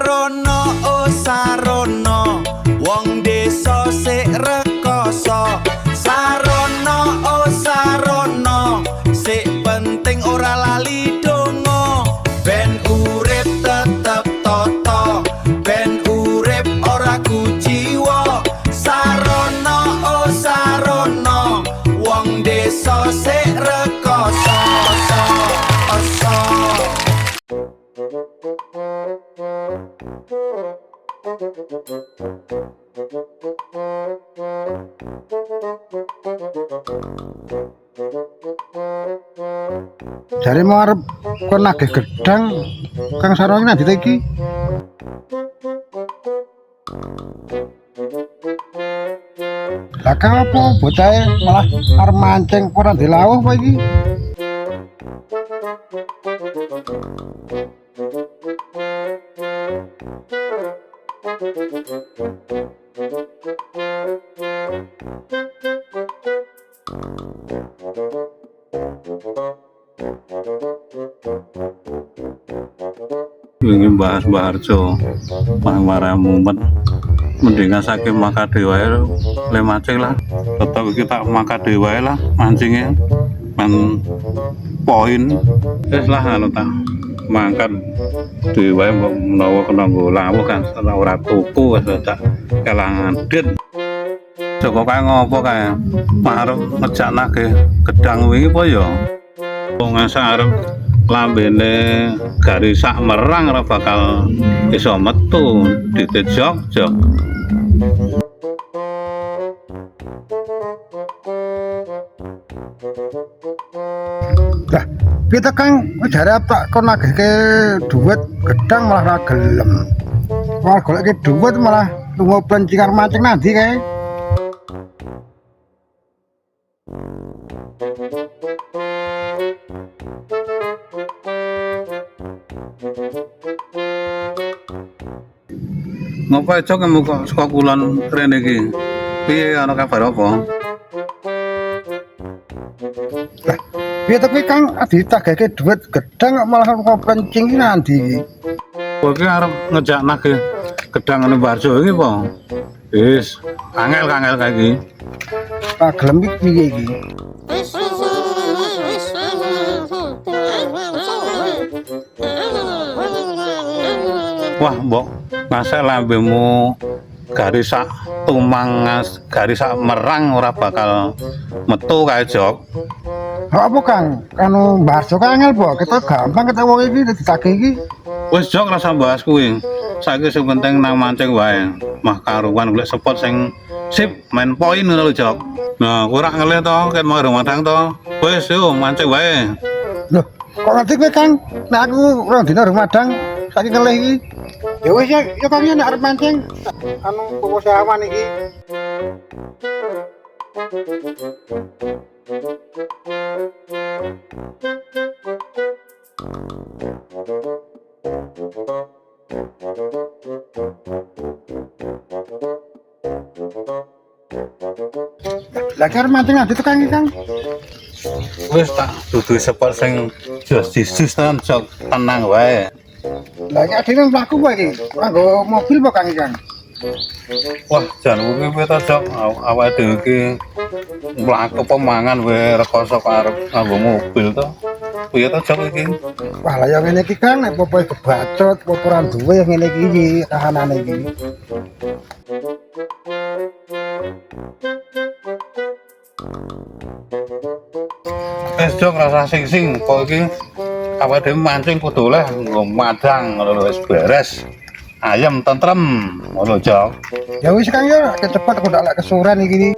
Sarono oh sarono wong desa sik rekoso. Sarono oh sarono sik penting ora lali donga. Ben urip tetep toto, ben urip ora kuciwa. Sarono oh sarono wong desa sik rekoso. Jare mau arep kon nagih gedang Kang Sarwo iki nanti iki. Lah kang apa bocahe malah arep mancing ora dilawuh apa iki? Wingi bahas Harjo marah mumet mendingan saking Makade wae le mancing lah. Tetep iki tak Makade wae lah mancingnya men poin wis lah anu tak mangkat dhewe wae menawa kena nggo lawuh kan ora tuku wis tak kelangan dit. Joko kae ngopo kae arep ngejak nagih gedang wingi apa ya wong arep lambene garis sak merang ora bakal iso metu ditejok-jok. Lah, piye Kang? Jare tak kon nagihke dhuwit gedang malah ra gelem. Malah goleke dhuwit malah lunga pencingan mancing nanti kae. Ngopo cok muka saka kulon rene iki? Piye ana kabar apa? Lah, piye to kuwi Kang ditagihke dhuwit gedang kok malah kepencing iki nanti iki. Kowe iki arep ngejak nagih gedang ngene Barjo iki apa? Wis, angel kae iki. Tak gelem iki piye iki? Wah, mbok ngasih lambemu garis sak tumangas, garis sak merang ora bakal metu kae jok. Apa Kang? Anu Barjo kae angel po, kita gampang ketemu iki ditagih iki. Wis jok rasa bahas kuwi. Saiki sing penting nang mancing wae. Mah karuan golek spot sing sip main poin ngono lho jok. Nah, kowe ora ngelih to, ket mau rumadang to. Wis yo mancing wae. Loh, kok ngerti kowe Kang? Nek aku rong dina rumadang saiki ngelih iki. Ya wis ya Kang nek arep mancing. Anu bawa sawan iki. Lah arep mancing nanti tukang iki Kang. Wis tak dudu spot sing jos tenan jok, tenang wae. Lah iki adine mlaku wae iki. Nganggo mobil apa Kang iki Kang? Wah, jan kuwi piye to jok? Awake dhewe iki mlaku pemangan wae rekoso arep nganggo mobil to. Piye to jok iki? Wah, lah ya ngene iki Kang, nek popoke kebacot, popo ora duwe ya ngene iki kahanane iki. Wis jok rasa sing kok iki awake dhewe mancing kudu oleh nggo madang ngono wis beres. Ayam tentrem ngono jok. Ya wis Kang ya, cepet aku ndak lek kesuren iki.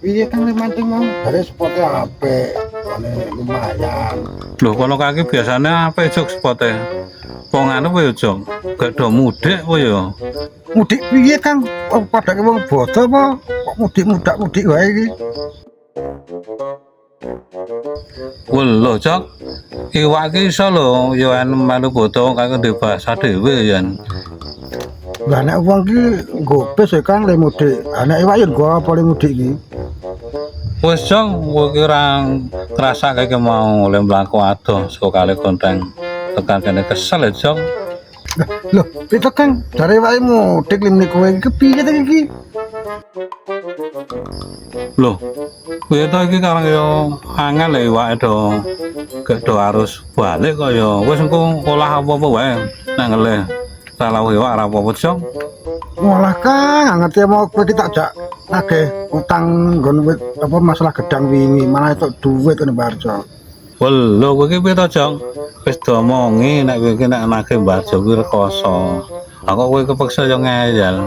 Iya kan mancing mau dari spotnya apik, lumayan. Loh, kalau kaki biasanya apa jok spotnya? Wong anu apa ya jok? Gak do mudik apa ya? Mudik piye Kang? Pada wong bodo apa? Kok mudik wae iki? Lho jok, iwak ki iso lho, ya anu melu boto kaki di bahasa dhewe yan. Lah nek wong ki nggo bis ya Kang le mudik. Anak iwak yo nggo apa le mudik iki? Wes jok, gue kira ngerasa kayak mau oleh melaku adoh saka kali konteng tekan kene kesel ya jok. Loh, itu Kang dari iwak mudik le niku iki kepiye ta iki? Loh, kuwi to iki karang yo angel ya iwak do gak do harus balik kok yo. Wes engko olah apa-apa wae nang ngelih. Salah iwak ora apa-apa jok. Walah Kang, ngerti mau kowe kita jak akeh utang nggon apa masalah gedang wingi, malah itu duit ngene Barjo. Lho, kowe iki piye to jok? Wis diomongi nek kowe iki nek nagih Barjo kuwi rekoso. Aku kowe kepeksa yo ngeyel.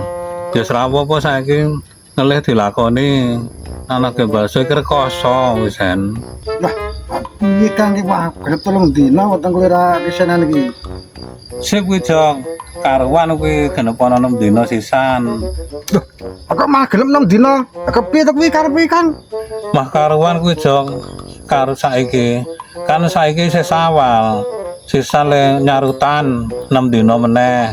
Ya ora apa-apa saiki ngelih dilakoni anak Barjo iki rekoso wis en. Lah, piye Kang iki wah grep 3 dina weteng kowe ora kesenan iki. Sip kuwi jok. Karuan kuwi genep ana 6 dina sisan. Loh, kok malah gelem 6 dina? Kepiye to kuwi karepe Kang? Mah karuan kuwi jok karo saiki. Kan saiki isih sawal. Sisa le nyarutan 6 dina meneh.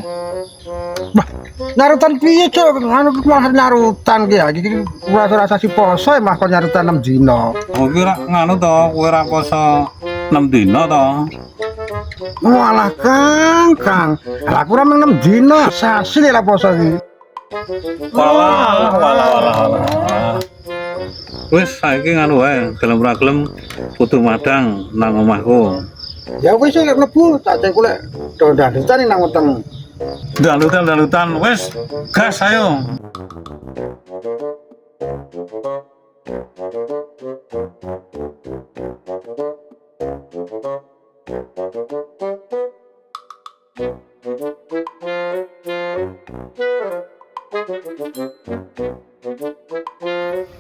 Bah, nyarutan piye Cuk? Anu malah nyarutan ki ya. Iki rasa si poso mah kok nyarutan 6 dina. Kowe ora nganu to, kowe ora poso 6 dina to. Walah Kang. Lah aku ora mung 6 dina, sasi lah poso iki. Walah. Wis saiki nganu wae, gelem ora gelem kudu madang nang omahku. Ya wis lek mlebu tak cek golek dandutan nang weteng. Dalutan, wis gas ayo.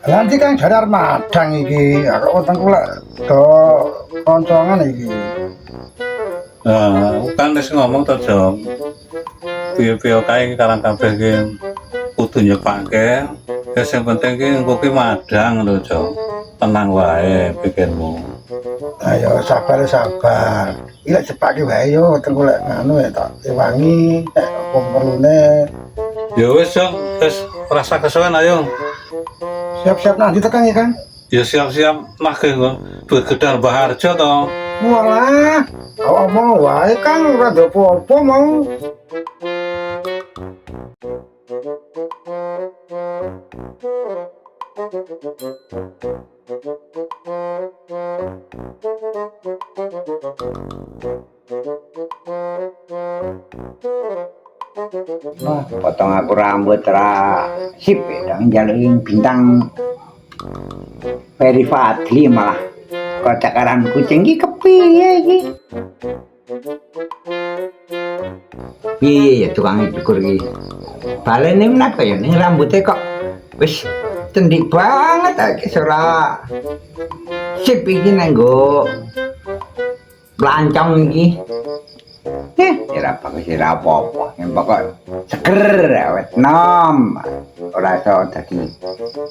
Nanti Kang jadar madang iki, aku weteng golek do koncongan iki. Kan wis ngomong to, Jok. Piye-piye kae karang kabeh iki kudu nyepake. Ya sing penting ki engko ki madang lho, Jok. Tenang wae pikirmu. Ayo sabar. Iki lek cepake wae yo weteng golek nganu ya tak wangi nek apa perlune. Ya wis, Jok. Wis rasa kesuwen ayo. Siap-siap nanti tekan ya Kang. Ya siap-siap nagih kok. Begedar Baharjo to. Walah, awak mau wae Kang ora ada apa-apa mau. Nah, potong aku rambut ra sip dang jaluin bintang Ferry Fadli malah kocakaran kucing iki kepiye iki? Piye ya tukang cukur iki? Balene menak kaya ning rambutnya kok wis cendik banget iki ora sip iki nanggo lancong iki. Ora apa-apa, yang pokok seger awet nom. Ora iso dadi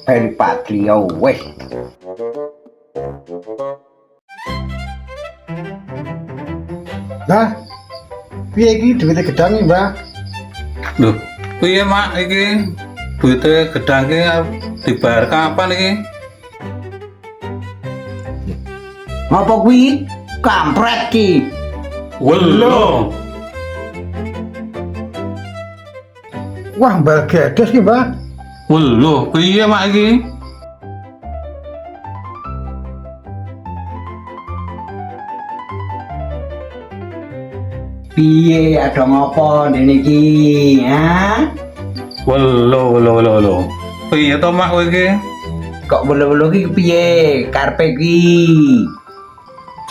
Ferry Fadli wis. Nah, piye iki duwite gedang iki, Mbak? Loh, piye Mak iki? Duite gedang ki dibayar kapan iki? Ngapa kuwi? Kampret ki. Lho. Wah, mbal gedes iki, Mbak. Lho, piye Mak iki? Piye ada ngopo dene iki? Ha? Welo. Piye to mak kowe iki? Kok bolo-bolo ki piye? Karepe ki.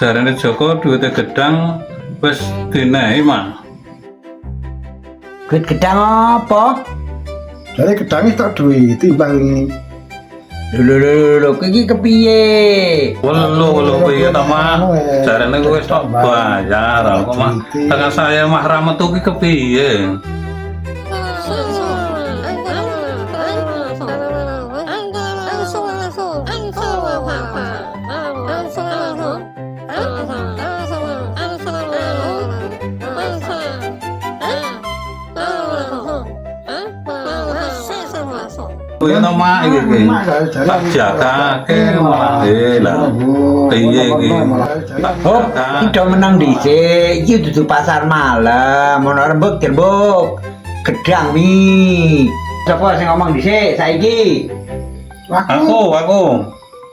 Jarane Joko duwite gedang wis dinehi mak. Duit gedang apa? Jadi gedangnya tak duit timbang Lho, iki kepiye? Welo piye to mak? Jarane kowe wis tok bayar kok mak. Tekan saya mah ra metu ki kepiye? Kuwi to mak iki. Tak jagake malah lah. Piye iki? Oh, kita menang dhisik. Iki dudu pasar malam, ono rembug dirbuk. Gedang wi. Sapa sing ngomong dhisik saiki? Aku.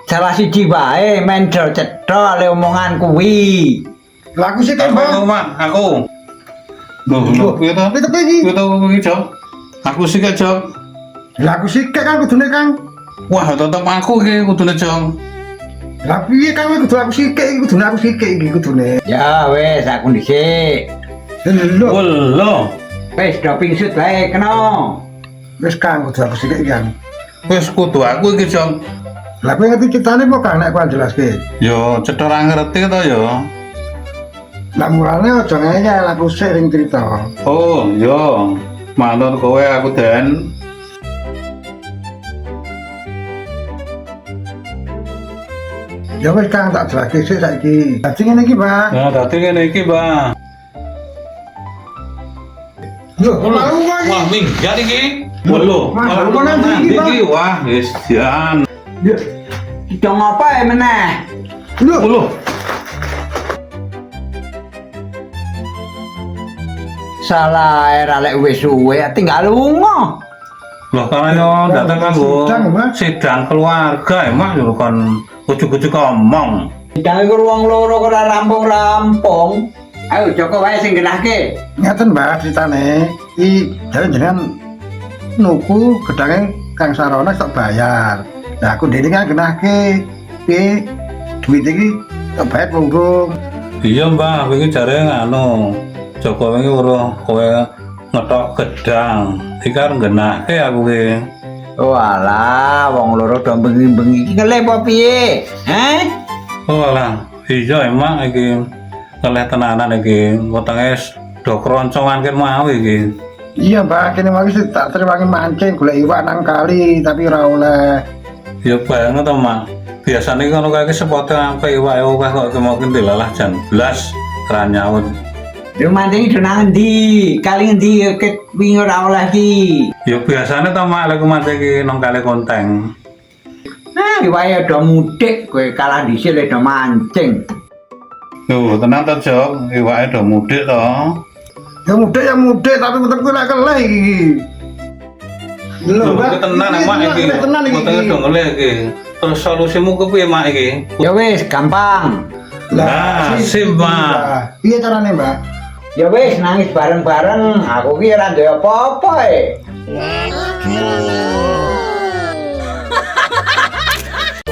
Salah siji wae men cetha le omongan kuwi. laku sih kan bang. Aku. Loh, piye to? Tapi iki Piye to kuwi, Jok? Aku sih Jok. laku sih kan kudune Kang. Wah, tetep aku iki kudune, Jok. Lah piye Kang kudu aku sik iki kudune aku sik iki kudune. Ya wes aku dhisik. Lho, Welo. Wes do pingsut wae kena. wis Kang kudu aku sik iki Kang. Wis kudu aku iki, Jok. Lah kowe ngerti ceritane kok Kang nek aku jelaske. Yo, cetha ora ngerti to yo. Lah mulane aja ngeyel aku sik ring cerita. Oh, yo. Manut kowe aku den. Ya wis Kang tak jelaske sik saiki. Dadi ngene iki, Bang. Nah, dadi ngene iki, Bang. Lho, malu kok iki. Wah, minggat iki. Welo. Mas, Malu apa nanti iki, Bang? iki? Wah, wis jan. Ya, Kita ngapa meneh? lho. Welo. Salah era lek wis suwe tinggal lunga. Loh, kalau datang kanggo Sidang, Mas. sidang keluarga, emang yo kon ujuk-ujuk ngomong. Sidang iku wong loro kok ora rampung-rampung. Ayo Joko wae sing genahke. Ngeten Mbak ceritane. Iki jare jenengan nuku gedange Kang Sarona tak bayar. Lah aku dene kan genahke. Piye duit iki tak bayar punggung. Iya, Mbak, iki jare nganu. Joko iki weruh kowe ngetok gedang. Iki arep genahke aku ki. Walah, wong loro do bengi-bengi iki ngelih apa piye? Heh? Oh alah, iya emang iki keleh tenanan iki. Wetenge do kroncongan ken mau iki. Iya Mbak, kene mau wis tak trewangi mancing golek iwak nang kali tapi ora oleh. Ya banget to, Mak. Biasane ngono kae sepote ampe iwake akeh kok kemungkin dilalah jan blas ra nyaut. Yo mancing do nang endi? Kali endi ket wingi ora oleh iki. Ya biasane to, Mak, lek mancing iki nang kali konteng. Nah, iwake do mudik kowe kalah dhisik lek do mancing. Lho, tenang to, Jok. Iwake do mudik to. Ya mudik tapi tetep kok lek keleh iki. Lho, iki tenan, Mak iki. Tenan iki. Wetenge do ngelih iki. Terus solusimu kepiye, Mak iki? Ya wis gampang. Lah, sip, Mbak. Piye carane, Mbak? Ya wis nangis bareng-bareng. Aku ki ora duwe apa-apa e.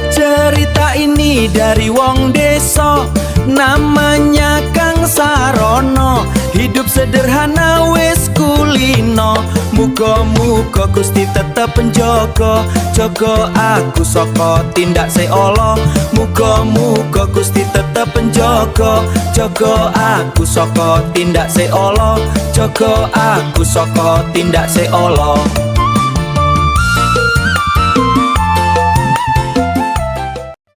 Cerita ini dari wong desa, namanya Kang Sarono. Hidup sederhana wis kulino. Muga-muga Gusti tetep penjaga, jaga aku saka tindak seolo. Muga-muga Gusti tetep penjaga, jaga aku saka tindak seolo, jaga aku saka tindak seolo.